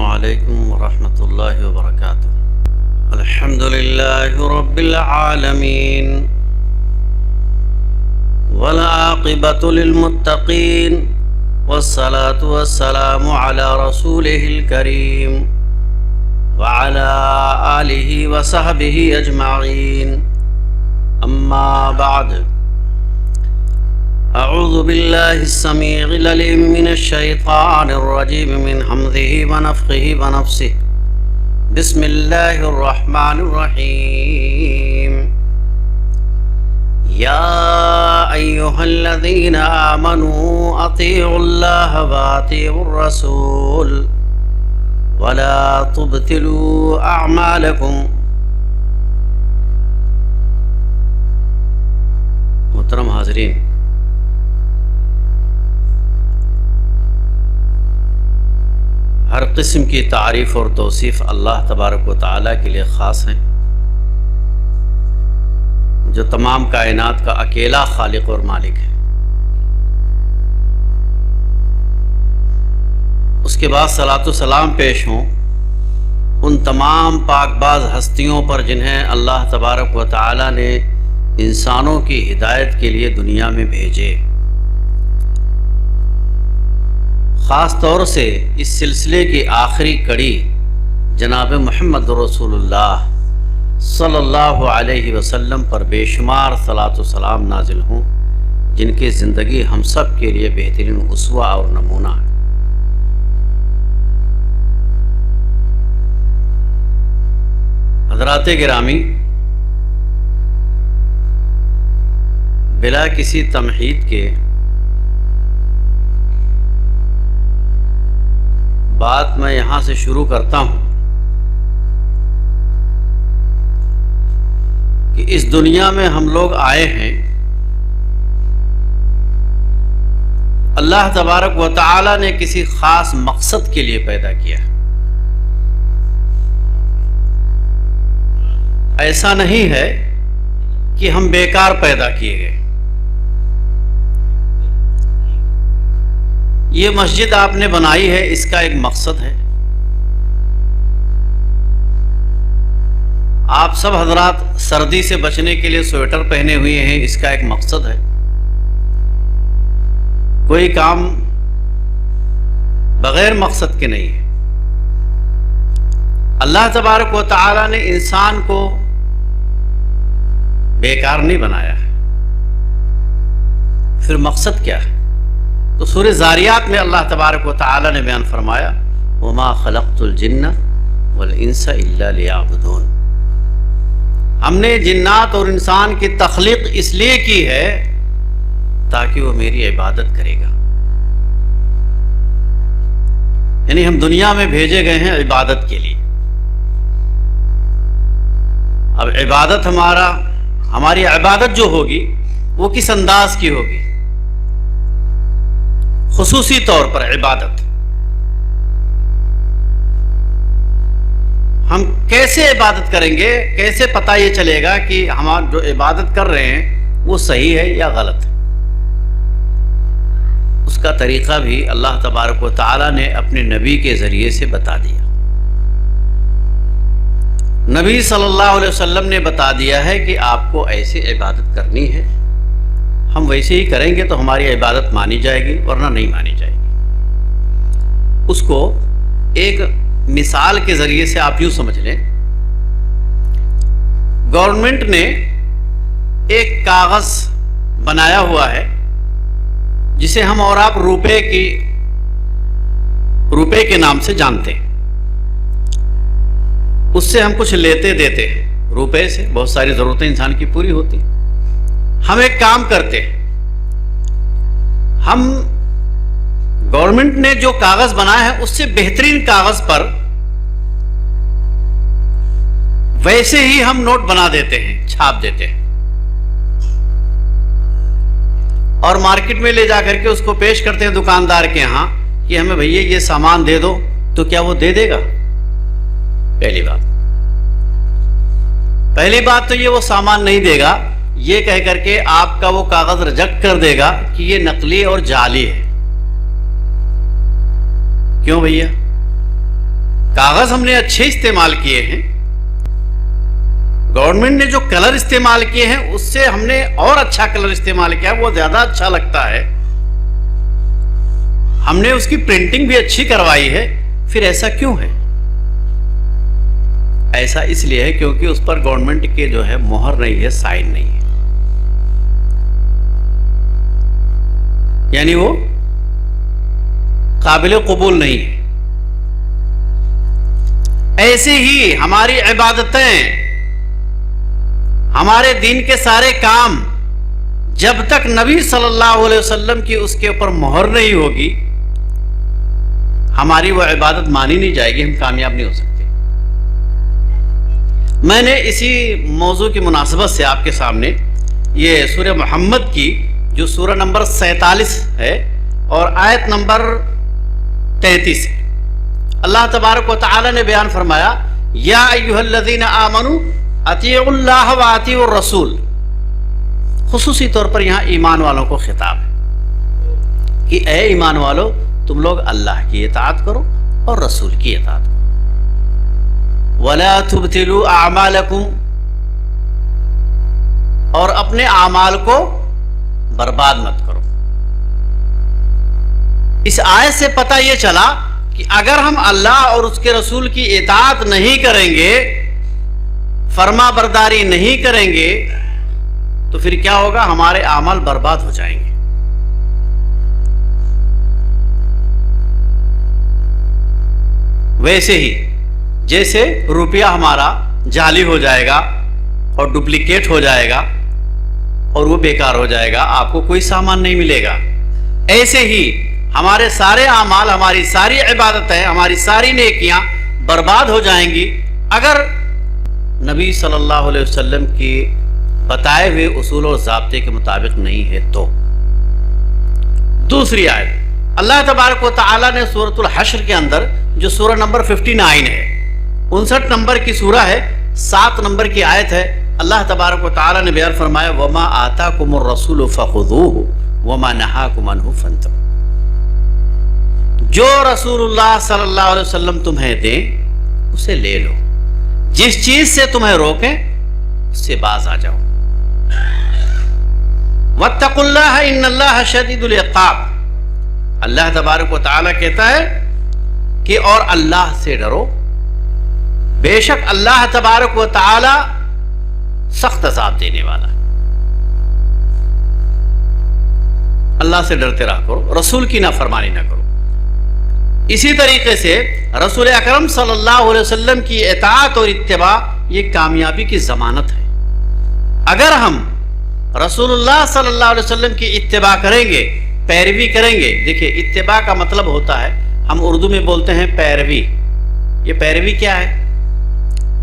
عليكم ورحمة الله وبركاته. الحمد لله رب العالمين والعاقبة للمتقين والصلاة والسلام على رسوله الكريم وعلى آله وصحبه أجمعين. أما بعد، أعوذ بالله السميع العليم من الشيطان الرجيم من همزه ونفخه ونفسه. بسم الله الرحمن الرحيم. يا أيها الذين آمنوا أطيعوا الله وأطيعوا الرسول ولا تبطلوا أعمالكم. محترم حاضرین، ہر قسم کی تعریف اور توصیف اللہ تبارک و تعالیٰ کے لیے خاص ہیں، جو تمام کائنات کا اکیلا خالق اور مالک ہے۔ اس کے بعد صلاۃ و سلام پیش ہوں ان تمام پاک باز ہستیوں پر جنہیں اللہ تبارک و تعالیٰ نے انسانوں کی ہدایت کے لیے دنیا میں بھیجے۔ خاص طور سے اس سلسلے کی آخری کڑی جناب محمد رسول اللہ صلی اللہ علیہ وسلم پر بے شمار صلاۃ و سلام نازل ہوں، جن کی زندگی ہم سب کے لیے بہترین اسوہ اور نمونہ ہے۔ حضرات گرامی، بلا کسی تمہید کے بات میں یہاں سے شروع کرتا ہوں کہ اس دنیا میں ہم لوگ آئے ہیں، اللہ تبارک و تعالی نے کسی خاص مقصد کے لیے پیدا کیا۔ ایسا نہیں ہے کہ ہم بیکار پیدا کیے گئے۔ یہ مسجد آپ نے بنائی ہے، اس کا ایک مقصد ہے۔ آپ سب حضرات سردی سے بچنے کے لیے سویٹر پہنے ہوئے ہیں، اس کا ایک مقصد ہے۔ کوئی کام بغیر مقصد کے نہیں ہے۔ اللہ تبارک و تعالی نے انسان کو بیکار نہیں بنایا ہے۔ پھر مقصد کیا ہے؟ تو سورہ زاریات میں اللہ تبارک و تعالی نے بیان فرمایا، وَمَا خَلَقْتُ الْجِنَّ وَالْإِنسَ إِلَّا لِيَعْبُدُونَ۔ ہم نے جنات اور انسان کی تخلیق اس لیے کی ہے تاکہ وہ میری عبادت کرے گا۔ یعنی ہم دنیا میں بھیجے گئے ہیں عبادت کے لیے۔ اب عبادت ہماری عبادت جو ہوگی وہ کس انداز کی ہوگی؟ خصوصی طور پر عبادت ہم کیسے عبادت کریں گے؟ کیسے پتہ یہ چلے گا کہ ہم جو عبادت کر رہے ہیں وہ صحیح ہے یا غلط ہے؟ اس کا طریقہ بھی اللہ تبارک و تعالی نے اپنے نبی کے ذریعے سے بتا دیا۔ نبی صلی اللہ علیہ وسلم نے بتا دیا ہے کہ آپ کو ایسے عبادت کرنی ہے، ہم ویسے ہی کریں گے تو ہماری عبادت مانی جائے گی، ورنہ نہیں مانی جائے گی۔ اس کو ایک مثال کے ذریعے سے آپ یوں سمجھ لیں، گورنمنٹ نے ایک کاغذ بنایا ہوا ہے جسے ہم اور آپ روپے کے نام سے جانتے ہیں۔ اس سے ہم کچھ لیتے دیتے ہیں، روپے سے بہت ساری ضرورتیں انسان کی پوری ہوتی ہیں۔ ہم ایک کام کرتے ہیں، ہم گورنمنٹ نے جو کاغذ بنایا ہے اس سے بہترین کاغذ پر ویسے ہی ہم نوٹ بنا دیتے ہیں، چھاپ دیتے ہیں، اور مارکیٹ میں لے جا کر کے اس کو پیش کرتے ہیں دکاندار کے ہاں کہ ہمیں بھیا یہ سامان دے دو، تو کیا وہ دے دے گا؟ پہلی بات تو یہ وہ سامان نہیں دے گا، یہ کہہ کر کے آپ کا وہ کاغذ ریجیکٹ کر دے گا کہ یہ نقلی اور جعلی ہے۔ کیوں بھیا؟ کاغذ ہم نے اچھے استعمال کیے ہیں، گورنمنٹ نے جو کلر استعمال کیے ہیں اس سے ہم نے اور اچھا کلر استعمال کیا، وہ زیادہ اچھا لگتا ہے، ہم نے اس کی پرنٹنگ بھی اچھی کروائی ہے، پھر ایسا کیوں ہے؟ ایسا اس لیے ہے کیونکہ اس پر گورنمنٹ کے جو ہے مہر نہیں ہے، سائن نہیں ہے، یعنی وہ قابل قبول نہیں ہے۔ ایسے ہی ہماری عبادتیں، ہمارے دین کے سارے کام جب تک نبی صلی اللہ علیہ وسلم کی اس کے اوپر مہر نہیں ہوگی، ہماری وہ عبادت مانی نہیں جائے گی، ہم کامیاب نہیں ہو سکتے۔ میں نے اسی موضوع کی مناسبت سے آپ کے سامنے یہ سورہ محمد کی جو سورہ نمبر 47 ہے اور آیت نمبر 33 ہے، اللہ تبارک و تعالی نے بیان فرمایا، یا ایھا الذین آمنوا اطیعوا اللہ و اطیعوا الرسول۔ خصوصی طور پر یہاں ایمان والوں کو خطاب ہے کہ اے ایمان والو، تم لوگ اللہ کی اطاعت کرو اور رسول کی اطاعت کرو۔ وَلَا تُبْتِلُوا أَعْمَالَكُمْ، اور اپنے اعمال کو برباد مت کرو۔ اس آیت سے پتہ یہ چلا کہ اگر ہم اللہ اور اس کے رسول کی اطاعت نہیں کریں گے، فرما برداری نہیں کریں گے، تو پھر کیا ہوگا؟ ہمارے اعمال برباد ہو جائیں گے۔ ویسے ہی جیسے روپیہ ہمارا جعلی ہو جائے گا اور ڈپلیکیٹ ہو جائے گا اور وہ بیکار ہو جائے گا، آپ کو کوئی سامان نہیں ملے گا، ایسے ہی ہمارے سارے اعمال، ہماری ساری عبادتیں، ہماری ساری نیکیاں برباد ہو جائیں گی اگر نبی صلی اللہ علیہ وسلم کی بتائے ہوئے اصول اور ضابطے کے مطابق نہیں ہے تو۔ دوسری آیت، اللہ تبارک و تعالی نے سورۃ الحشر کے اندر جو سورہ نمبر 59 ہے، 59 نمبر کی سورہ ہے، 7 نمبر کی آیت ہے، اللہ تبارک و تعالی نے بیان فرمایا، وَمَا آتَاكُمُ الرَّسُولُ فَخُذُوهُ وَمَا نَهَاكُمْ عَنْهُ فَانْتَهُوا۔ جو رسول اللہ صلی اللہ علیہ وسلم تمہیں دیں اسے لے لو، جس چیز سے تمہیں روکیں اس سے باز آ جاؤ۔ وَاتَّقُوا اللَّهَ إِنَّ اللَّهَ شَدِيدُ الْعِقَابِ، اللہ تبارک و تعالی کہتا ہے کہ اور اللہ سے ڈرو، بے شک اللہ تبارک و تعالی سخت عذاب دینے والا ہے۔ اللہ سے ڈرتے رہا کرو، رسول کی نافرمانی نہ کرو۔ اسی طریقے سے رسول اکرم صلی اللہ علیہ وسلم کی اطاعت اور اتباع یہ کامیابی کی ضمانت ہے۔ اگر ہم رسول اللہ صلی اللہ علیہ وسلم کی اتباع کریں گے، پیروی کریں گے، دیکھیں اتباع کا مطلب ہوتا ہے، ہم اردو میں بولتے ہیں پیروی۔ یہ پیروی کیا ہے؟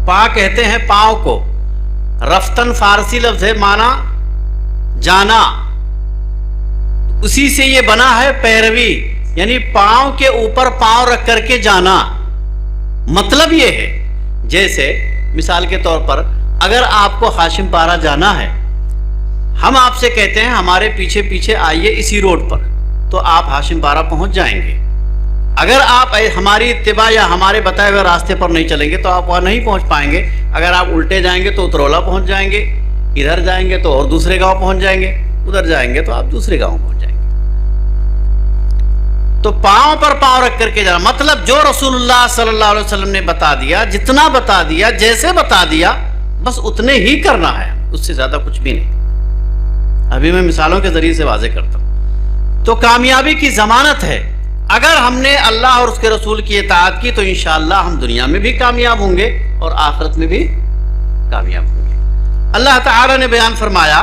پا کہتے ہیں پاؤں کو، رفتن فارسی لفظ ہے، معنی جانا، اسی سے یہ بنا ہے پیروی، یعنی پاؤں کے اوپر پاؤں رکھ کر کے جانا۔ مطلب یہ ہے، جیسے مثال کے طور پر اگر آپ کو ہاشم پارہ جانا ہے، ہم آپ سے کہتے ہیں ہمارے پیچھے پیچھے آئیے اسی روڈ پر، تو آپ ہاشم پارہ پہنچ جائیں گے۔ اگر آپ ہماری اتباع یا ہمارے بتائے ہوئے راستے پر نہیں چلیں گے تو آپ وہاں نہیں پہنچ پائیں گے۔ اگر آپ الٹے جائیں گے تو اترولا پہنچ جائیں گے، ادھر جائیں گے تو اور دوسرے گاؤں پہنچ جائیں گے، ادھر جائیں گے تو آپ دوسرے گاؤں پہنچ جائیں گے۔ تو پاؤں پر پاؤں رکھ کر کے جانا، مطلب جو رسول اللہ صلی اللہ علیہ وسلم نے بتا دیا، جتنا بتا دیا، جیسے بتا دیا، بس اتنے ہی کرنا ہے، اس سے زیادہ کچھ بھی نہیں۔ ابھی میں مثالوں کے ذریعے سے واضح کرتا ہوں۔ تو کامیابی کی ضمانت ہے، اگر ہم نے اللہ اور اس کے رسول کی اطاعت کی تو انشاءاللہ ہم دنیا میں بھی کامیاب ہوں گے اور آخرت میں بھی کامیاب ہوں گے۔ اللہ تعالی نے بیان فرمایا،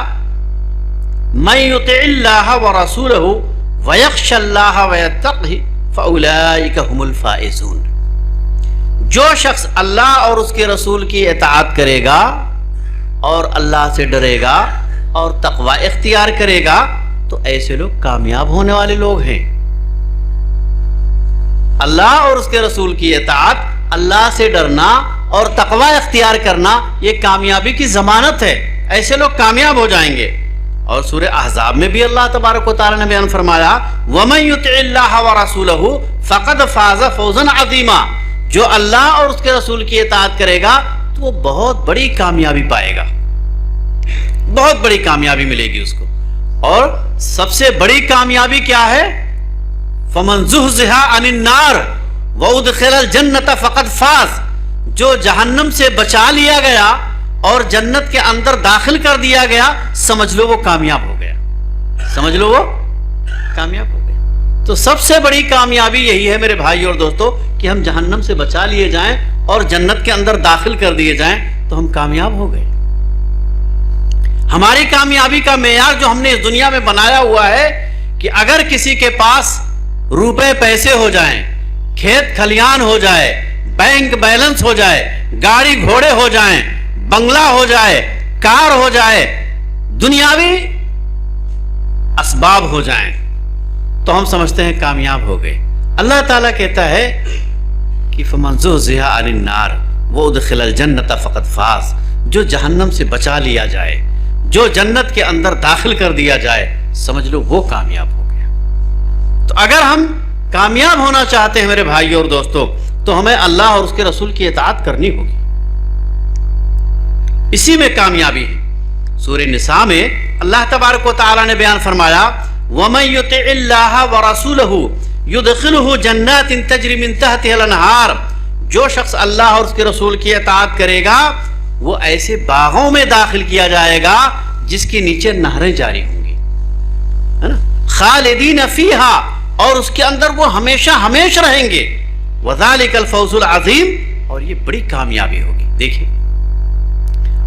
مَن يُطِعِ اللَّهَ وَرَسُولَهُ وَيَخْشَ اللَّهَ وَيَتَّقْهِ فَأُولَٰئِكَ هُمُ الْفَائِزُونَ۔ جو شخص اللہ اور اس کے رسول کی اطاعت کرے گا اور اللہ سے ڈرے گا اور تقوی اختیار کرے گا تو ایسے لوگ کامیاب ہونے والے لوگ ہیں۔ اللہ اور اس کے رسول کی اطاعت، اللہ سے ڈرنا اور تقوی اختیار کرنا یہ کامیابی کی ضمانت ہے، ایسے لوگ کامیاب ہو جائیں گے۔ اور سورہ احزاب میں بھی اللہ تبارک و تعالی نے بیان فرمایا، وَمَن يُطِعِ اللَّهَ وَرَسُولَهُ فَقَدْ فَازَ فَوْزًا عَظِيمًا۔ جو اللہ اور اس کے رسول کی اطاعت کرے گا تو وہ بہت بڑی کامیابی پائے گا، بہت بڑی کامیابی ملے گی اس کو۔ اور سب سے بڑی کامیابی کیا ہے؟ فَمَنْ زُحْزِحَ عَنِ النَّارِ وَأُدْخِلَ الْجَنَّةَ فَقَدْ فَازَ، جو جہنم سے بچا لیا گیا اور جنت کے اندر داخل کر دیا گیا، سمجھ لو وہ کامیاب ہو گیا، سمجھ لو وہ کامیاب ہو گیا۔ تو سب سے بڑی کامیابی یہی ہے میرے بھائی اور دوستو کہ ہم جہنم سے بچا لیے جائیں اور جنت کے اندر داخل کر دیے جائیں تو ہم کامیاب ہو گئے۔ ہماری کامیابی کا معیار جو ہم نے اس دنیا میں بنایا ہوا ہے کہ اگر کسی کے پاس روپے پیسے ہو جائیں، کھیت کھلیان ہو جائے، بینک بیلنس ہو جائے، گاڑی گھوڑے ہو جائیں، بنگلہ ہو جائے، کار ہو جائے، دنیاوی اسباب ہو جائیں تو ہم سمجھتے ہیں کامیاب ہو گئے۔ اللہ تعالیٰ کہتا ہے کہ فَمَنْ زُحْزِحَ عَنِ النَّارِ وَأُدْخِلَ الْجَنَّةَ فَقَدْ فَازَ، جو جہنم سے بچا لیا جائے، جو جنت کے اندر داخل کر دیا جائے، سمجھ لو وہ کامیاب ہو گیا۔ تو اگر ہم کامیاب ہونا چاہتے ہیں میرے بھائی اور دوستو تو ہمیں اللہ اور اس کے رسول کی اطاعت کرنی ہوگی، اسی میں کامیابی ہے۔ سورہ نساء میں اللہ تبارک و تعالی نے بیان فرمایا وَمَن يُطِعِ اللَّهَ وَرَسُولَهُ يُدْخِلْهُ جَنَّاتٍ تَجْرِي مِن تَحْتِهَا الْأَنْهَارُ، جو شخص اللہ اور اس کے رسول کی اطاعت کرے گا وہ ایسے باغوں میں داخل کیا جائے گا جس کے نیچے نہریں جاری ہوں گی، ہے نا، خالدین فیہا، اور اس کے اندر وہ ہمیشہ ہمیشہ رہیں گے، وَذَلِكَ الْفَوْزُ الْعَظِيمُ، اور یہ بڑی کامیابی ہوگی۔ دیکھیں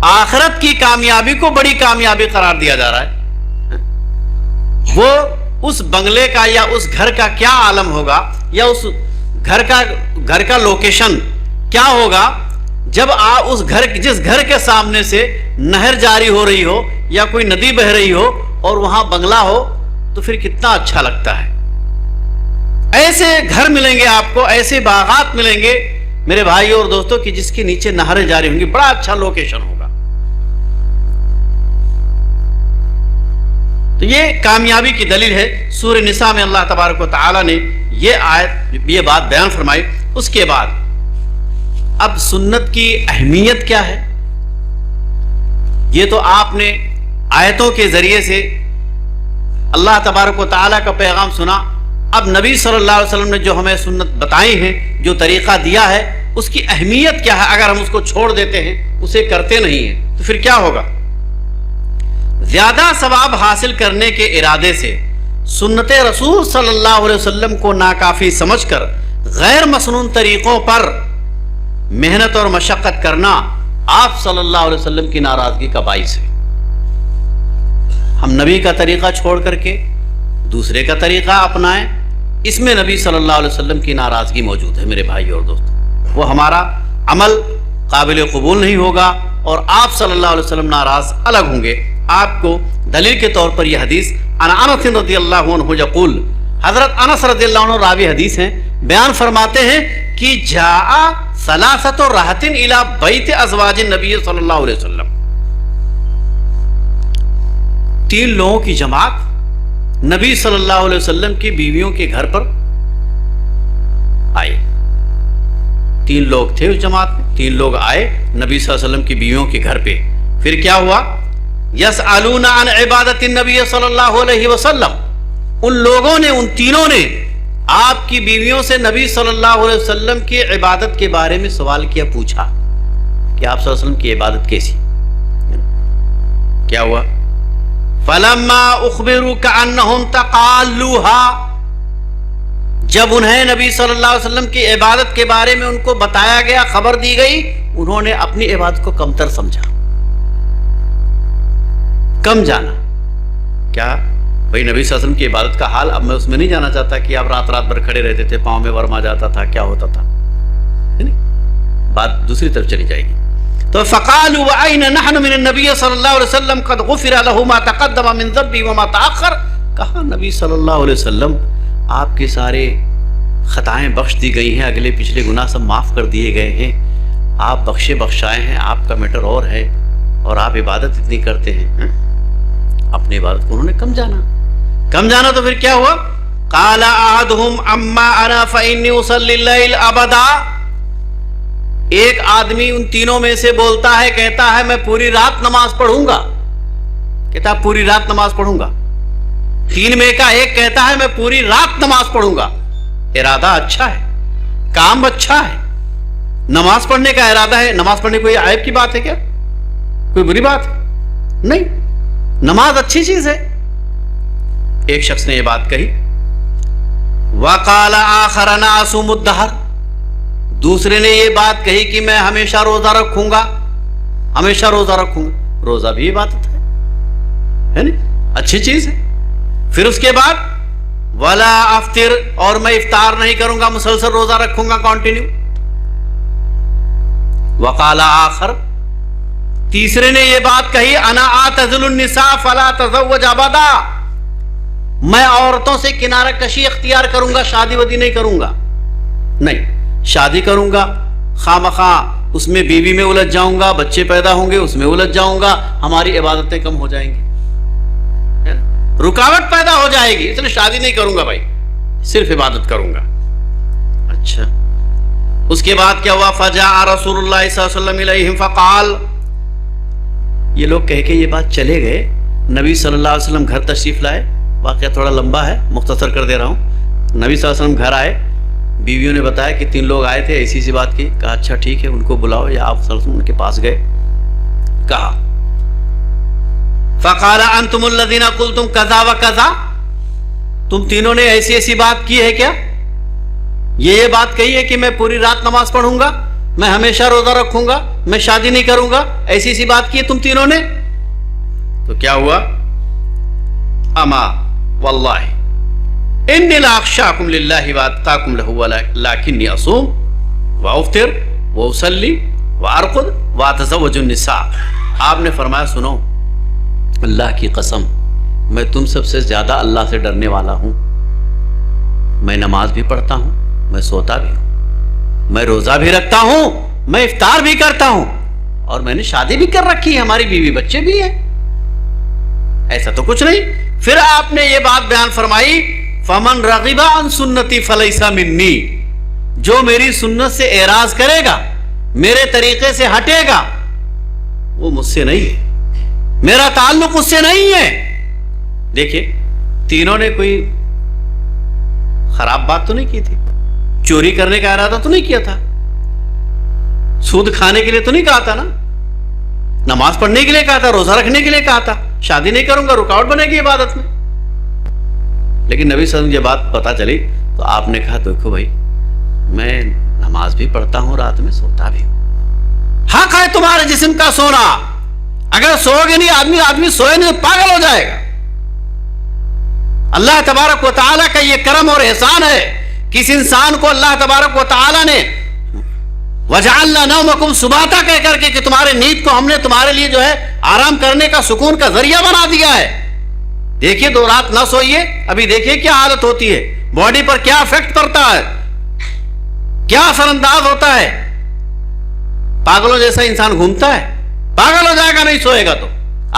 آخرت کی کامیابی کو بڑی کامیابی قرار دیا جا رہا ہے۔ وہ اس بنگلے کا یا اس گھر کا کیا عالم ہوگا، یا اس گھر کا لوکیشن کیا ہوگا جب اس جس گھر کے سامنے سے نہر جاری ہو رہی ہو یا کوئی ندی بہ رہی ہو اور وہاں بنگلہ ہو تو پھر کتنا اچھا لگتا ہے۔ ایسے گھر ملیں گے آپ کو، ایسے باغات ملیں گے میرے بھائی اور دوستوں کہ جس کے نیچے نہریں جاری ہوں گی، بڑا اچھا لوکیشن ہوگا۔ تو یہ کامیابی کی دلیل ہے۔ سورہ نساء میں اللہ تبارک و تعالی نے یہ بات بیان فرمائی۔ اس کے بعد اب سنت کی اہمیت کیا ہے یہ تو آپ نے آیتوں کے ذریعے سے اللہ تبارک و تعالیٰ کا پیغام سنا۔ اب نبی صلی اللہ علیہ وسلم نے جو ہمیں سنت بتائی ہے، جو طریقہ دیا ہے، اس کی اہمیت کیا ہے۔ اگر ہم اس کو چھوڑ دیتے ہیں، اسے کرتے نہیں ہیں، تو پھر کیا ہوگا؟ زیادہ ثواب حاصل کرنے کے ارادے سے سنت رسول صلی اللہ علیہ وسلم کو ناکافی سمجھ کر غیر مسنون طریقوں پر محنت اور مشقت کرنا آپ صلی اللہ علیہ وسلم کی ناراضگی کا باعث ہے۔ ہم نبی کا طریقہ چھوڑ کر کے دوسرے کا طریقہ اپنائیں، اس میں نبی صلی اللہ علیہ وسلم کی ناراضگی موجود ہے میرے بھائی اور دوستو۔ وہ ہمارا عمل قابل قبول نہیں ہوگا اور آپ صلی اللہ علیہ وسلم ناراض الگ ہوں گے۔ آپ کو دلیل کے طور پر یہ حدیث عن انس رضی اللہ عنہ یقول، حضرت انس رضی اللہ عنہ راوی حدیث ہیں، بیان فرماتے ہیں کہ جاء ثلاثۃ رہط الی بیت ازواج النبی صلی اللہ علیہ وسلم، 3 لوگوں کی جماعت نبی صلی اللہ علیہ وسلم کی بیویوں کے گھر پر آئے۔ 3 لوگ تھے اس جماعت میں، 3 لوگ آئے نبی صلی اللہ علیہ وسلم کی بیویوں کے گھر پہ۔ پھر کیا ہوا؟ یسألون عن عبادت النبی صلی اللہ علیہ وسلم، ان لوگوں نے، ان تینوں نے آپ کی بیویوں سے نبی صلی اللہ علیہ وسلم کی عبادت کے بارے میں سوال کیا، پوچھا کہ آپ صلی اللہ علیہ وسلم کی عبادت کیسی۔ کیا ہوا؟ فلما اخبروا كأنهم تقالوها، جب انہیں نبی صلی اللہ علیہ وسلم کی عبادت کے بارے میں ان کو بتایا گیا، خبر دی گئی، انہوں نے اپنی عبادت کو کمتر سمجھا، کم جانا۔ کیا بھئی نبی صلی اللہ علیہ وسلم کی عبادت کا حال اب میں اس میں نہیں جانا چاہتا کہ آپ رات رات بھر کھڑے رہتے تھے، پاؤں میں ورم آ جاتا تھا، کیا ہوتا تھا، بات دوسری طرف چلی جائے گی۔ تو فقالوا وأين نحن من النبي صلی اللہ علیہ وسلم قد غفر له ما تقدم من ذنبه وما تأخر، کہا نبی صلی اللہ علیہ وسلم آپ کے سارے خطائیں بخش دی گئی ہیں، اگلے پچھلے گناہ سب معاف کر دیے گئے ہیں، آپ بخشے بخشائے ہیں، آپ کا میٹر اور ہے، اور آپ عبادت اتنی کرتے ہیں۔ اپنی عبادت کو انہوں نے کم جانا تو پھر کیا ہوا؟ قال احدهم اما انا فاني اصلي الليل ابدا، ایک آدمی ان تینوں میں سے بولتا ہے، کہتا ہے میں پوری رات نماز پڑھوں گا، کہتا ہے پوری رات نماز پڑھوں گا. تین میں کا ایک کہتا ہے میں پوری رات نماز پڑھوں گا. ارادہ اچھا ہے، کام اچھا ہے، نماز پڑھنے کا ارادہ ہے. نماز پڑھنے کوئی عیب کی بات ہے کیا؟ کوئی بری بات ہے؟ نہیں، نماز اچھی چیز ہے. ایک شخص نے یہ بات کہی. وَقَالَ آخَرَ أَنَا أَصُومُ الدَّهْرَ، دوسرے نے یہ بات کہی کہ میں ہمیشہ روزہ رکھوں گا، ہمیشہ روزہ رکھوں گا. روزہ بھی عبادت ہے نا، اچھی چیز ہے. پھر اس کے بعد وَلَا أَفْطِرُ، اور میں افطار نہیں کروں گا، مسلسل روزہ رکھوں گا کنٹینیو. وَقَالَ آخَرُ، تیسرے نے یہ بات کہی انا اعتزل النساء فلا تزوج ابدا، میں عورتوں سے کنارہ کشی اختیار کروں گا، شادی ودی نہیں کروں گا. نہیں، شادی کروں گا خواہ اس میں بیوی میں الجھ جاؤں گا، بچے پیدا ہوں گے اس میں الجھ جاؤں گا، ہماری عبادتیں کم ہو جائیں گی، رکاوٹ پیدا ہو جائے گی، اس لیے شادی نہیں کروں گا بھائی، صرف عبادت کروں گا. اچھا، اس کے بعد کیا ہوا؟ فجاء رسول اللہ صلی اللہ علیہ وسلم الیہم فقال، یہ لوگ کہہ کے یہ بات چلے گئے. نبی صلی اللہ علیہ وسلم گھر تشریف لائے. واقعہ تھوڑا لمبا ہے، مختصر کر دے رہا ہوں. نبی صلی اللہ علیہ وسلم گھر آئے، بیویوں نے بتایا کہ 3 لوگ آئے تھے، ایسی سی بات کی. کہا اچھا ٹھیک ہے، ان کو بلاؤ. یا آپ صلی اللہ علیہ وسلم ان کے پاس گئے. کہا فقال انتم الذین قلتم کذا وکذا، تم تینوں نے ایسی ایسی بات کی ہے کیا؟ یہ بات کہی ہے کہ میں پوری رات نماز پڑھوں گا، میں ہمیشہ روزہ رکھوں گا، میں شادی نہیں کروں گا، ایسی سی بات کی ہے تم تینوں نے. تو کیا ہوا؟ اما واللہ انی لاخشاکم للہ واتقاکم لہ ولکنی اصوم وافطر واصلی وارقد واتزوج النساء. آپ نے فرمایا سنو، اللہ کی قسم میں تم سب سے زیادہ اللہ سے ڈرنے والا ہوں. میں نماز بھی پڑھتا ہوں، میں سوتا بھی ہوں، میں روزہ بھی رکھتا ہوں، میں افطار بھی کرتا ہوں، اور میں نے شادی بھی کر رکھی ہے، ہماری بیوی بچے بھی ہیں، ایسا تو کچھ نہیں. پھر آپ نے یہ بات بیان فرمائی فمن رغب عن سنتی فلیس منی، جو میری سنت سے اعراض کرے گا، میرے طریقے سے ہٹے گا، وہ مجھ سے نہیں ہے، میرا تعلق اس سے نہیں ہے. دیکھیے تینوں نے کوئی خراب بات تو نہیں کی تھی، چوری کرنے کا ارادہ تو نہیں کیا تھا، سود کھانے کے لیے تو نہیں کہا تھا نا، نماز پڑھنے کے لیے کہا تھا، روزہ رکھنے کے لیے کہا تھا، شادی نہیں کروں گا، رکاوٹ بنے گی عبادت میں. لیکن نبی صلی اللہ علیہ وسلم یہ بات پتہ چلی تو آپ نے کہا دیکھو بھائی میں نماز بھی پڑھتا ہوں، رات میں سوتا بھی ہوں، حق ہے تمہارے جسم کا سونا، اگر سو گے نہیں، آدمی سوئے نہیں تو پاگل ہو جائے گا. اللہ تبارک و تعالیٰ کا یہ کرم اور احسان ہے کہ اس انسان کو اللہ تبارک و تعالیٰ نے وَجَعَلْنَا نَوْمَكُمْ سُبَاتًا کہہ کر کے کہ تمہارے نیند کو ہم نے تمہارے لیے جو ہے آرام کرنے کا، سکون کا ذریعہ بنا دیا ہے. دیکھیے 2 رات نہ سوئیے، ابھی دیکھیے کیا حالت ہوتی ہے، باڈی پر کیا افیکٹ پڑتا ہے، کیا اثر انداز ہوتا ہے. پاگلوں جیسا انسان گھومتا ہے، پاگل ہو جائے گا نہیں سوئے گا. تو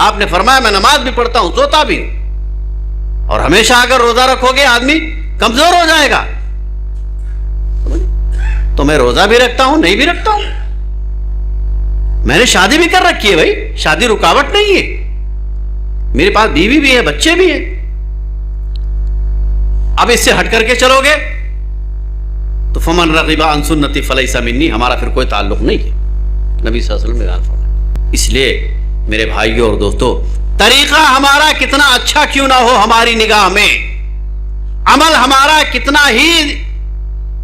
آپ نے فرمایا میں نماز بھی پڑھتا ہوں، سوتا بھی ہوں، اور ہمیشہ اگر روزہ رکھو گے آدمی کمزور ہو جائے گا. تو میں روزہ بھی رکھتا ہوں، نہیں بھی رکھتا ہوں، میں نے شادی بھی کر رکھی ہے بھائی، شادی رکاوٹ نہیں ہے، میرے پاس بیوی بھی ہے، بچے بھی ہیں. اب اس سے ہٹ کر کے چلو گے تو فمن رغب عن سنتی فلیس منی، ہمارا پھر کوئی تعلق نہیں ہے. نبی صلی اللہ علیہ وسلم نے بیان فرمایا. اس لیے میرے بھائیوں اور دوستوں، طریقہ ہمارا کتنا اچھا کیوں نہ ہو ہماری نگاہ میں، عمل ہمارا کتنا ہی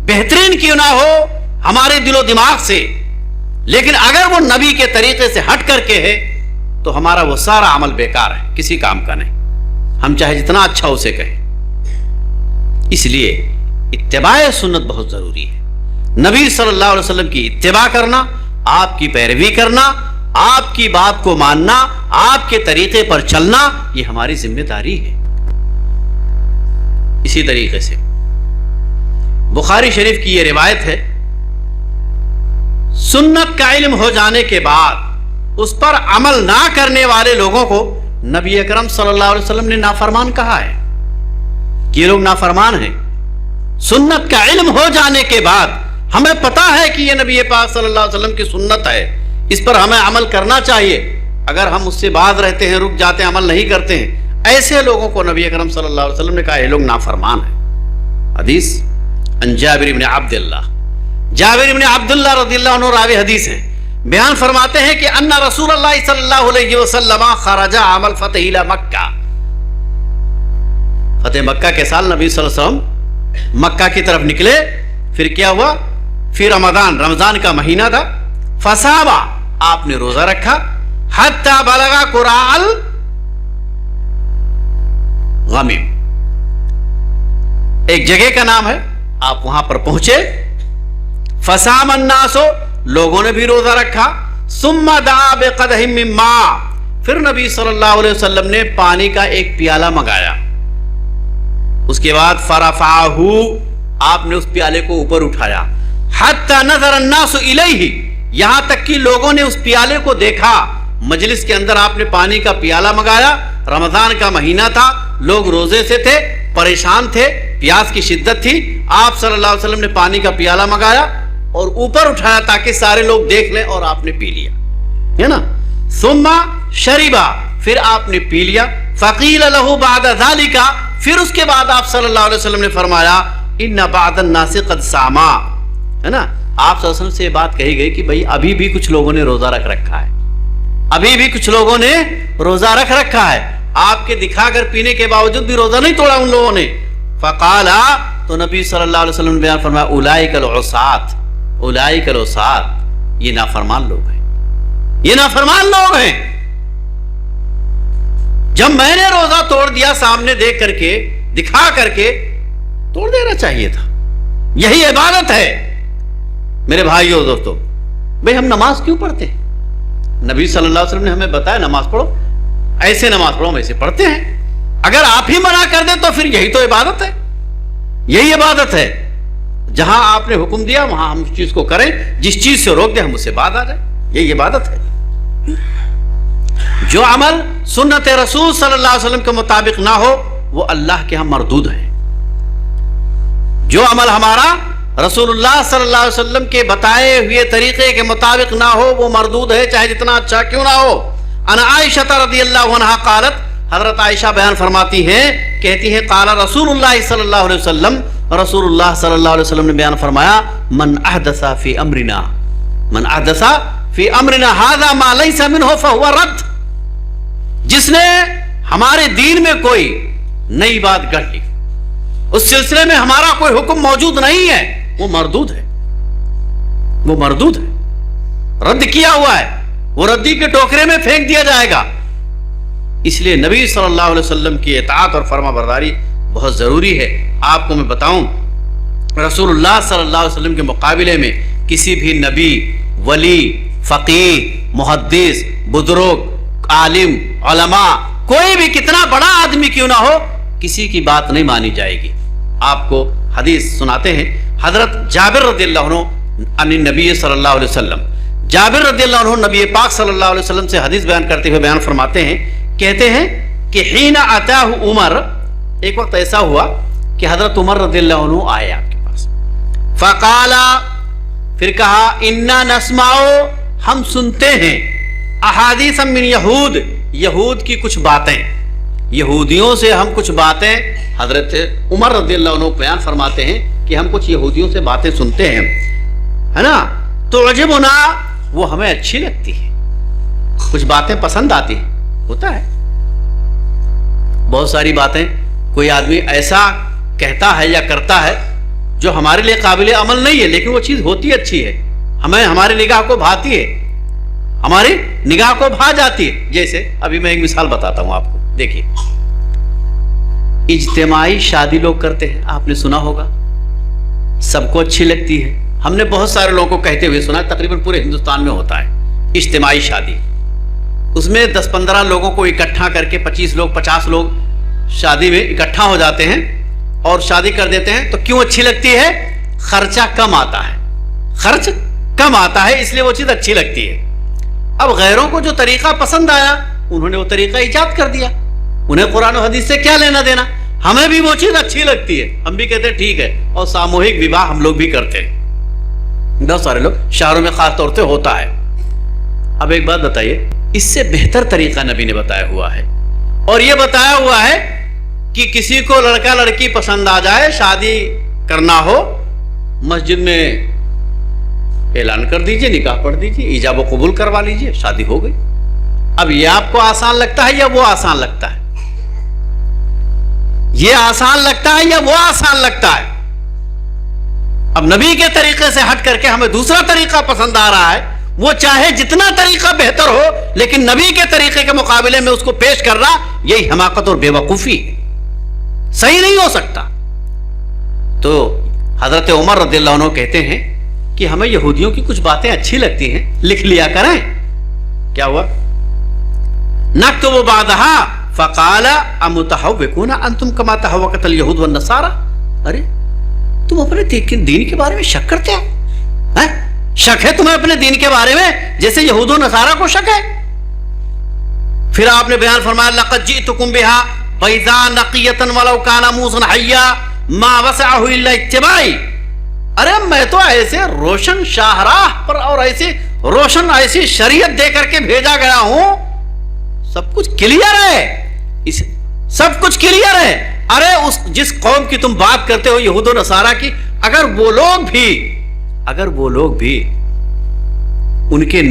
بہترین کیوں نہ ہو ہمارے دل و دماغ سے، لیکن اگر وہ نبی کے طریقے سے ہٹ کر کے ہے تو ہمارا وہ سارا عمل بیکار ہے، کسی کام کا نہیں، ہم چاہے جتنا اچھا اسے کہیں. اس لیے اتباع سنت بہت ضروری ہے. نبی صلی اللہ علیہ وسلم کی اتباع کرنا، آپ کی پیروی کرنا، آپ کی بات کو ماننا، آپ کے طریقے پر چلنا، یہ ہماری ذمہ داری ہے. اسی طریقے سے بخاری شریف کی یہ روایت ہے، سنت کا علم ہو جانے کے بعد اس پر عمل نہ کرنے والے لوگوں کو نبی اکرم صلی اللہ علیہ وسلم نے نافرمان کہا ہے کہ یہ لوگ نافرمان ہیں. سنت کا علم ہو جانے کے بعد ہمیں پتا ہے کہ یہ نبی پاک صلی اللہ علیہ وسلم کی سنت ہے، اس پر ہمیں عمل کرنا چاہیے، اگر ہم اس سے باز رہتے ہیں، رک جاتے ہیں، عمل نہیں کرتے ہیں، ایسے لوگوں کو نبی اکرم صلی اللہ علیہ وسلم نے کہا یہ لوگ نافرمان ہیں۔ حدیث عن جابر بن عبداللہ، جابر بن عبداللہ رضی اللہ عنہ راوی حدیث ہیں، بیان فرماتے ہیں کہ ان رسول اللہ صلی اللہ علیہ وسلم خرج عام الفتح الى مکہ، فتح مکہ کے سال نبی صلی اللہ علیہ وسلم مکہ کی طرف نکلے، پھر کیا ہوا؟ پھر رمضان کا مہینہ تھا، فصابا آپ نے روزہ رکھا، حتی بلغا قراء الغمیم، ایک جگہ کا نام ہے، آپ وہاں پر پہنچے، فصام الناس، لوگوں نے بھی روزہ رکھا، ثم دعا بقدح من ماء، پھر نبی صلی اللہ علیہ وسلم نے پانی کا ایک پیالہ منگایا، اس کے بعد فرفعہ، آپ نے اس پیالے کو اوپر اٹھایا، حتی نظر الناس الیہ، یہاں تک کہ لوگوں نے اس پیالے کو دیکھا، مجلس کے اندر آپ نے پانی کا پیالہ منگایا، رمضان کا مہینہ تھا، لوگ روزے سے تھے، پریشان تھے، پیاس کی شدت تھی، آپ صلی اللہ علیہ وسلم نے پانی کا پیالہ منگایا اور اوپر اٹھایا تاکہ سارے لوگ دیکھ لیں، اور آپ نے پی لیا، ہے نا، ثم شربا، پھر آپ نے پی لیا، فقیل لہ بعد ذالک، پھر اس کے بعد آپ صلی اللہ علیہ وسلم نے فرمایا ان بعض الناس قد صاما، ہے نا، آپ صلی اللہ علیہ وسلم سے یہ بات کہی گئی کہ بھئی ابھی بھی کچھ لوگوں نے روزہ رکھ رکھا ہے، ابھی بھی کچھ لوگوں نے روزہ رکھ رکھا ہے، آپ کے دکھا کر پینے کے باوجود بھی روزہ نہیں توڑا ان لوگوں نے، فقالا، تو نبی صلی اللہ علیہ وسلم نے بیان فرمایا اولئک العصاۃ، اولئک العصاۃ، یہ نافرمان لوگ ہیں، یہ نافرمان لوگ ہیں، جب میں نے روزہ توڑ دیا سامنے دیکھ کر کے، دکھا کر کے، توڑ دینا چاہیے تھا، یہی عبادت ہے۔ میرے بھائیو دوستو، بھئی ہم نماز کیوں پڑھتے ہیں؟ نبی صلی اللہ علیہ وسلم نے ہمیں بتایا نماز پڑھو، ایسے نماز پڑھو، ہم ایسے پڑھتے ہیں، اگر آپ ہی منع کر دیں تو پھر یہی تو عبادت ہے، یہی عبادت ہے، جہاں آپ نے حکم دیا وہاں ہم اس چیز کو کریں، جس چیز سے روک دیں ہم اس سے بعد آ جائیں، یہی عبادت ہے۔ جو عمل سنت رسول صلی اللہ علیہ وسلم کے مطابق نہ ہو وہ اللہ کے ہاں مردود ہے، جو عمل ہمارا رسول اللہ صلی اللہ علیہ وسلم کے بتائے ہوئے طریقے کے مطابق نہ ہو وہ مردود ہے، چاہے جتنا اچھا کیوں نہ ہو۔ ان عائشہ رضی اللہ عنہا قالت، حضرت عائشہ بیان فرماتی ہیں، کہتی ہیں قال رسول اللہ صلی اللہ علیہ وسلم، رسول اللہ صلی اللہ علیہ وسلم نے بیان فرمایا من احدث فی امرنا، من احدث فی امرنا ھذا ما لیس منہ فہو رد، جس نے ہمارے دین میں کوئی نئی بات گڑھ لی، اس سلسلے میں ہمارا کوئی حکم موجود نہیں ہے، وہ مردود ہے، وہ مردود ہے، رد کیا ہوا ہے، وہ ردی کے ٹوکرے میں پھینک دیا جائے گا۔ اس لیے نبی صلی اللہ علیہ وسلم کی اطاعت اور فرما برداری بہت ضروری ہے۔ آپ کو میں بتاؤں، رسول اللہ صلی اللہ علیہ وسلم کے مقابلے میں کسی بھی نبی، ولی، فقیہ، محدث، بزرگ، عالم، علماء، کوئی بھی کتنا بڑا آدمی کیوں نہ ہو، کسی کی بات نہیں مانی جائے گی۔ آپ کو حدیث سناتے ہیں، حضرت جابر رضی اللہ عنہ عن النبی صلی اللہ علیہ وسلم، جابر رضی اللہ عنہ نبی پاک صلی اللہ علیہ وسلم سے حدیث بیان کرتے ہوئے بیان فرماتے ہیں، کہتے ہیں کہ حین اتاہ عمر، ایک وقت ایسا ہوا کہ حضرت عمر رضی اللہ عنہ آئے آپ کے پاس، فقالا، پھر کہا انا نسمع، ہم سنتے ہیں، احادیث من یہود، یہود کی کچھ باتیں، یہودیوں سے ہم کچھ باتیں، حضرت عمر رضی اللہ عنہ بیان فرماتے ہیں کہ ہم کچھ یہودیوں سے باتیں سنتے ہیں، ہے نا، تو عجبنا، وہ ہمیں اچھی لگتی ہے، کچھ باتیں پسند آتی ہیں، ہوتا ہے بہت ساری باتیں کوئی آدمی ایسا کہتا ہے یا کرتا ہے جو ہمارے لیے قابل عمل نہیں ہے، لیکن وہ چیز ہوتی اچھی ہے، ہمیں ہماری نگاہ کو بھاتی ہے، ہماری نگاہ کو بھا جاتی ہے۔ جیسے ابھی میں ایک مثال بتاتا ہوں آپ کو، دیکھیے، اجتماعی شادی لوگ کرتے ہیں، آپ نے سنا ہوگا، سب کو اچھی لگتی ہے، ہم نے بہت سارے لوگوں کو کہتے ہوئے سنا، تقریباً پورے ہندوستان میں ہوتا ہے اجتماعی شادی، اس میں 10-15 لوگوں کو اکٹھا کر کے 25 لوگ 50 لوگ شادی میں اکٹھا ہو جاتے ہیں اور شادی کر دیتے ہیں۔ تو کیوں اچھی لگتی ہے؟ خرچہ کم آتا ہے، خرچ کم آتا ہے، اس لیے وہ چیز اچھی لگتی ہے۔ اب غیروں کو جو طریقہ پسند آیا انہوں نے وہ طریقہ ایجاد کر دیا، انہیں قرآن و حدیث سے کیا لینا دینا، ہمیں بھی وہ چیز اچھی لگتی ہے، ہم بھی کہتے ہیں ٹھیک ہے، اور ساموہک وواہ ہم لوگ بھی کرتے ہیں، بہت سارے لوگ شہروں میں خاص طور سے ہوتا ہے۔ اب ایک بات بتائیے، اس سے بہتر طریقہ نبی نے بتایا ہوا ہے، اور یہ بتایا ہوا ہے کہ کسی کو لڑکا لڑکی پسند آ جائے، شادی کرنا ہو، مسجد میں اعلان کر دیجئے، نکاح پڑھ دیجئے، ایجاب و قبول کروا لیجئے، شادی ہو گئی۔ اب یہ آپ کو آسان لگتا ہے یا وہ آسان لگتا ہے؟ یہ آسان لگتا ہے یا وہ آسان لگتا ہے؟ اب نبی کے طریقے سے ہٹ کر کے ہمیں دوسرا طریقہ پسند آ رہا ہے، وہ چاہے جتنا طریقہ بہتر ہو لیکن نبی کے طریقے کے مقابلے میں اس کو پیش کر رہا، یہی حماقت اور بے وقوفی ہے، صحیح نہیں ہو سکتا۔ تو حضرت عمر رضی اللہ عنہ کہتے ہیں کہ ہمیں یہودیوں کی کچھ باتیں اچھی لگتی ہیں، لکھ لیا کریں۔ کیا ہوا؟ نکتب بعدہا فقال امتحوکون انتم کما تحوکت الیہود والنصارى۔ ارے تم اپنے دین کے بارے میں شک کرتے ہو؟ شک ہے تمہیں اپنے دین کے بارے میں جیسے یہود و نصارہ کو شک ہے؟ پھر آپ نے بیان فرمایا لقد جئتکم بہا بیضاء نقیۃ ولو کان موسیٰ حیا ما وسعہ الا اتباعی۔ ارے میں تو ایسے روشن شاہراہ پر اور ایسی شریعت دے کر کے بھیجا گیا ہوں، سب کچھ کلیئر ہے، سب کچھ کلیئر ہے۔ ارے جس قوم کی تم بات کرتے ہو یہود و نصارہ کی، اگر وہ لوگ بھی ان کے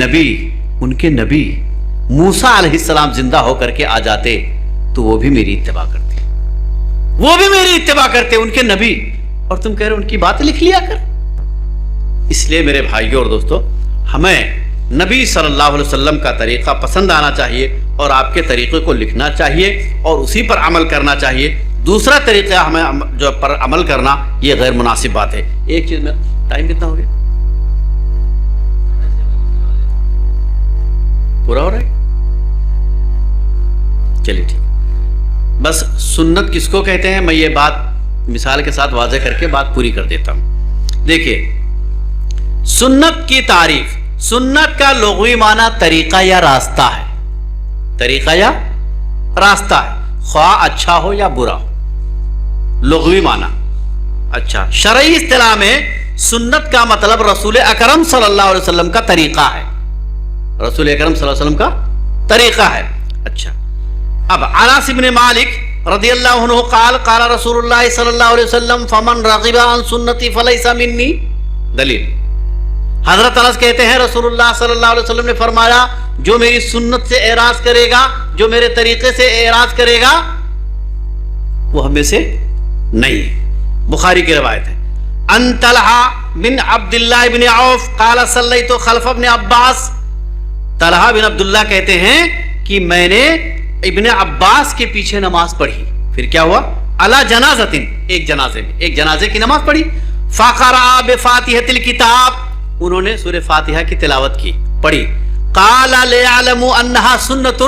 نبی موسیٰ علیہ السلام زندہ ہو کر کے آ جاتے تو وہ بھی میری اتباع کرتے، ان کے نبی، اور تم کہہ رہے ان کی بات لکھ لیا کر۔ اس لیے میرے بھائیوں اور دوستو، ہمیں نبی صلی اللہ علیہ وسلم کا طریقہ پسند آنا چاہیے اور آپ کے طریقے کو لکھنا چاہیے اور اسی پر عمل کرنا چاہیے۔ دوسرا طریقہ ہمیں جو پر عمل کرنا یہ غیر مناسب بات ہے۔ ایک چیز میں ٹائم کتنا ہو گیا؟ پورا ہو رہا ہے؟ چلیے ٹھیک ہے۔ بس سنت کس کو کہتے ہیں میں یہ بات مثال کے ساتھ واضح کر کے بات پوری کر دیتا ہوں۔ دیکھیے، سنت کی تعریف، سنت کا لغوی معنی طریقہ یا راستہ ہے، طریقہ یا راستہ ہے، خواہ اچھا ہو یا برا ہو، لغوی معنی۔ اچھا، شرعی اصطلاح میں سنت کا مطلب رسول اکرم صلی اللہ علیہ وسلم کا طریقہ ہے، رسول اکرم صلی اللہ علیہ وسلم کا طریقہ ہے۔ اچھا، اب انس بن مالک رضی اللہ عنہ قال قال رسول اللہ صلی اللہ علیہ وسلم فمن رغب عن سنتی فلیس منی۔ دلیل، حضرت انس کہتے ہیں رسول اللہ صلی اللہ علیہ وسلم نے فرمایا جو میری سنت سے اعراض کرے گا، جو میرے طریقے سے اعراض کرے گا، وہ ہم میں سے نہیں ہے۔ بخاری کی روایت ہے۔ ان طلحہ بن عبداللہ بن عوف قال صلیت خلف ابن عباس۔ طلحہ بن عبداللہ کہتے ہیں کہ میں نے ابن عباس کے پیچھے نماز پڑھی۔ پھر کیا ہوا؟ علی جنازۃ، ایک جنازے کی نماز پڑھی۔ فقرأ بفاتحۃ الکتاب، انہوں نے سورہ فاتحہ کی تلاوت کی، پڑھی۔ قال ليعلموا انها سنۃ،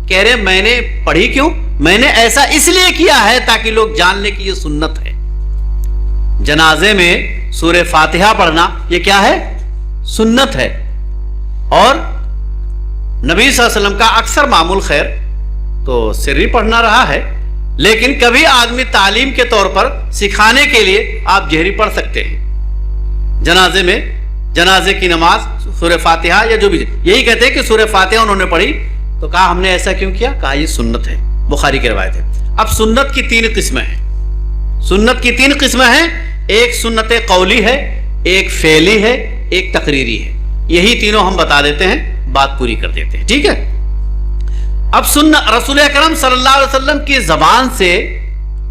کہہ رہے میں نے پڑھی کیوں؟ میں نے ایسا اس لیے کیا ہے تاکہ لوگ جان لیں کہ یہ سنت ہے۔ جنازے میں سورہ فاتحہ پڑھنا یہ کیا ہے؟ سنت ہے۔ اور نبی صلی اللہ علیہ وسلم کا اکثر معمول خیر تو سری پڑھنا رہا ہے، لیکن کبھی آدمی تعلیم کے طور پر سکھانے کے لیے آپ جہری پڑھ سکتے ہیں۔ جنازے میں جنازے کی نماز سورہ فاتحہ یا جو بھی، یہی کہتے ہیں کہ سورہ فاتحہ انہوں نے پڑھی، تو کہا ہم نے ایسا کیوں کیا؟ کہا یہ سنت ہے، بخاری کی روایت ہے۔ اب سنت کی تین قسمیں ہیں، سنت کی تین قسمیں ہیں، ایک سنت قولی ہے، ایک فعلی ہے، ایک تقریری ہے۔ یہی تینوں ہم بتا دیتے ہیں، بات پوری کر دیتے ہیں، ٹھیک ہے؟ اب سنت رسول اکرم صلی اللہ علیہ وسلم کی زبان سے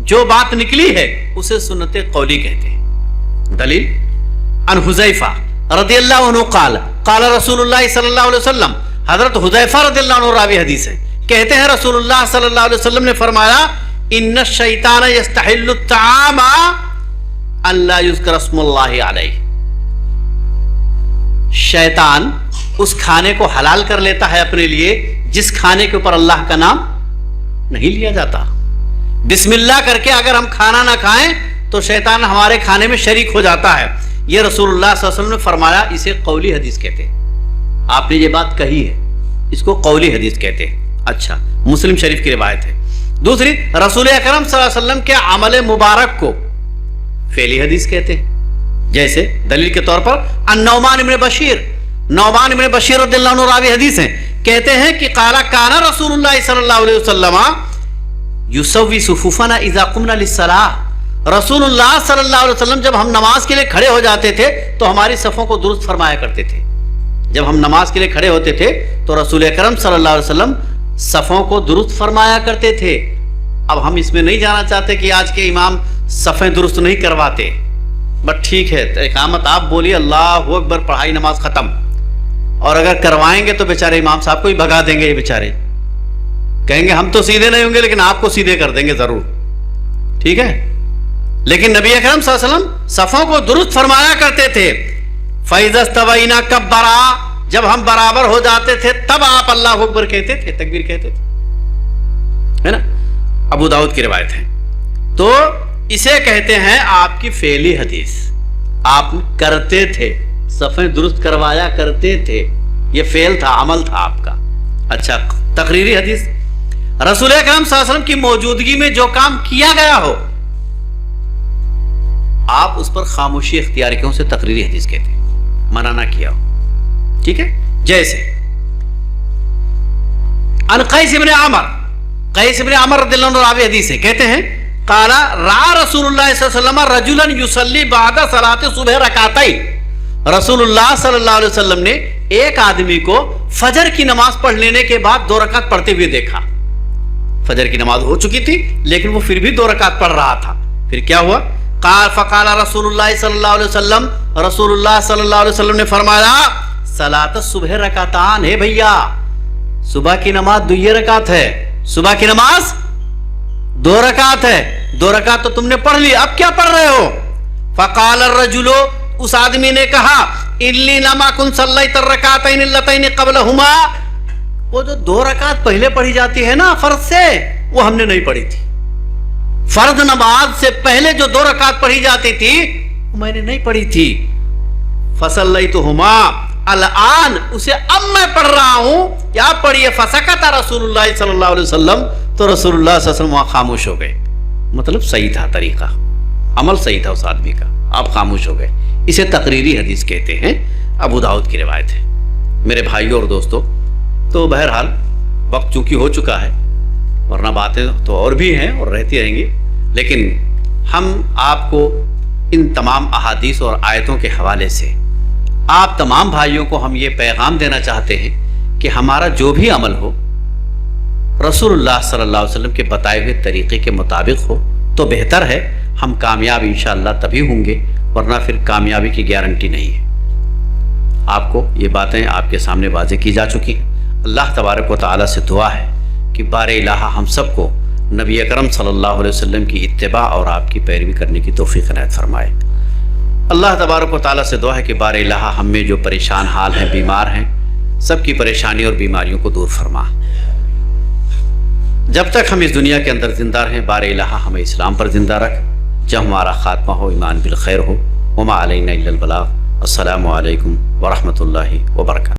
جو بات نکلی ہے اسے سنت قولی کہتے ہیں۔ دلیل، ان حذیفہ رضی اللہ عنہ قال قال رسول اللہ صلی اللہ علیہ وسلم، حضرت حذیفہ رضی اللہ عنہ راوی حدیث ہے، کہتے ہیں رسول اللہ صلی اللہ علیہ وسلم نے فرمایا ان الشیطان یستحل الطعام ان لا یذکر اسم اللہ علیہ، شیطان اس کھانے کو حلال کر لیتا ہے اپنے لیے جس کھانے کے اوپر اللہ کا نام نہیں لیا جاتا۔ بسم اللہ کر کے اگر ہم کھانا نہ کھائیں تو شیطان ہمارے کھانے میں شریک ہو جاتا ہے۔ یہ رسول اللہ صلی اللہ علیہ وسلم نے فرمایا، اسے قولی حدیث کہتے ہیں۔ آپ نے یہ بات کہی ہے، اس کو قولی حدیث کہتے ہیں۔ اچھا، مسلم شریف کی روایت ہے۔ دوسری، رسول اکرم صلی اللہ علیہ وسلم کے عمل مبارک کو فعلی حدیث کہتے ہیں۔ جیسے دلیل کے طور پر النعمان ابن بشیر، نعمان ابن بشیر رضی اللہ عنہ راوی حدیث ہیں، کہتے ہیں کہ قال کان رسول اللہ صلی اللہ علیہ وسلم یسوی صفوفنا اذا قمنا للصلاۃ، رسول اللہ صلی اللہ علیہ وسلم جب ہم نماز کے لیے کھڑے ہو جاتے تھے تو ہماری صفوں کو درست فرمایا کرتے تھے. جب ہم نماز کے لیے کھڑے ہوتے تھے تو رسول اکرم صلی اللہ علیہ وسلم صفوں کو درست فرمایا کرتے تھے. اب ہم اس میں نہیں جانا چاہتے کہ آج کے امام صفیں درست نہیں کرواتے، بس ٹھیک ہے اقامت آپ بولیے اللہ اکبر، پڑھائی نماز ختم. اور اگر کروائیں گے تو بیچارے امام صاحب کو ہی بھگا دیں گے، یہ بیچارے کہیں گے ہم تو سیدھے نہیں ہوں گے لیکن آپ کو سیدھے کر دیں گے ضرور. ٹھیک ہے، لیکن نبی اکرم صلی اللہ علیہ وسلم صفوں کو درست فرمایا کرتے تھے. فَإِذَا اسْتَوَيْنَا كَبَّرَا، جب ہم برابر ہو جاتے تھے تب آپ اللہ اکبر کہتے تھے، تکبیر کہتے تھے، ہے نا. ابو داؤد کی روایت ہے. تو اسے کہتے ہیں آپ کی فعلی حدیث، آپ کرتے تھے، صفیں درست کروایا کرتے تھے، یہ فعل تھا، عمل تھا آپ کا. اچھا، تقریری حدیث، رسول اکرم صلی اللہ علیہ وسلم کی موجودگی میں جو کام کیا گیا ہو آپ اس پر خاموشی اختیار کیوں سے تقریری حدیث کہتے ہیں، منع نہ کیا ہو. ٹھیک ہے، جیسے ان قیس بن عمر، قیس بن عمر رضی اللہ عنہ راوی حدیث ہے، کہتے ہیں قال را رسول اللہ صلی اللہ علیہ وسلم رجلا یصلی بعد صلاۃ صبح رکعتین، رسول اللہ صلی اللہ علیہ وسلم نے ایک آدمی کو فجر کی نماز پڑھ لینے کے بعد 2 رکعت پڑھتے ہوئے دیکھا. فجر کی نماز ہو چکی تھی لیکن وہ پھر بھی 2 رکعت پڑھ رہا تھا. پھر کیا ہوا؟ فقال رسول اللہ صلی اللہ علیہ وسلم، رسول اللہ صلی اللہ علیہ وسلم نے فرمایا صلاۃ الصبح رکعتان، ہے بھیا صبح کی نماز 2 رکعت ہے، صبح کی نماز 2 رکعت ہے، 2 رکعت تو تم نے پڑھ لی، اب کیا پڑھ رہے ہو؟ فقال الرجل، اس آدمی نے کہا الی لم اکن صلیت الرکعتین اللتین قبلہما، وہ جو 2 رکعت پہلے پڑھی جاتی ہے نا فرض سے، وہ ہم نے نہیں پڑھی تھی. فرض نماز سے پہلے جو 2 رکعت پڑھی جاتی تھی وہ میں نے نہیں پڑھی تھی. فصلیتہما، الان اسے اب میں پڑھ رہا ہوں، کیا پڑھیے؟ فسکت رسول اللہ صلی اللہ علیہ وسلم، تو رسول اللہ صلی اللہ علیہ وسلم وہاں خاموش ہو گئے. مطلب صحیح تھا طریقہ، عمل صحیح تھا اس آدمی کا، آپ خاموش ہو گئے. اسے تقریری حدیث کہتے ہیں، ابو داؤد کی روایت ہے. میرے بھائیوں اور دوستوں، تو بہرحال وقت چونکہ ہو چکا ہے، ورنہ باتیں تو اور بھی ہیں اور رہتی رہیں گی، لیکن ہم آپ کو ان تمام احادیث اور آیتوں کے حوالے سے آپ تمام بھائیوں کو ہم یہ پیغام دینا چاہتے ہیں کہ ہمارا جو بھی عمل ہو رسول اللہ صلی اللہ علیہ وسلم کے بتائے ہوئے طریقے کے مطابق ہو تو بہتر ہے. ہم کامیاب انشاءاللہ تبھی ہوں گے، ورنہ پھر کامیابی کی گارنٹی نہیں ہے. آپ کو یہ باتیں آپ کے سامنے واضح کی جا چکی ہیں. اللہ تبارک و تعالیٰ سے دعا ہے کہ بار الہ ہم سب کو نبی اکرم صلی اللہ علیہ وسلم کی اتباع اور آپ کی پیروی کرنے کی توفیق عنایت فرمائے. اللہ تبارک و تعالیٰ سے دعا ہے کہ بار الہ ہم میں جو پریشان حال ہیں، بیمار ہیں، سب کی پریشانی اور بیماریوں کو دور فرما. جب تک ہم اس دنیا کے اندر زندہ رہیں بار الہ ہمیں اسلام پر زندہ رکھ. جب ہمارا خاتمہ ہو ایمان بالخیر ہو. وما علینا الا البلاغ. السلام علیکم ورحمۃ اللہ وبرکاتہ.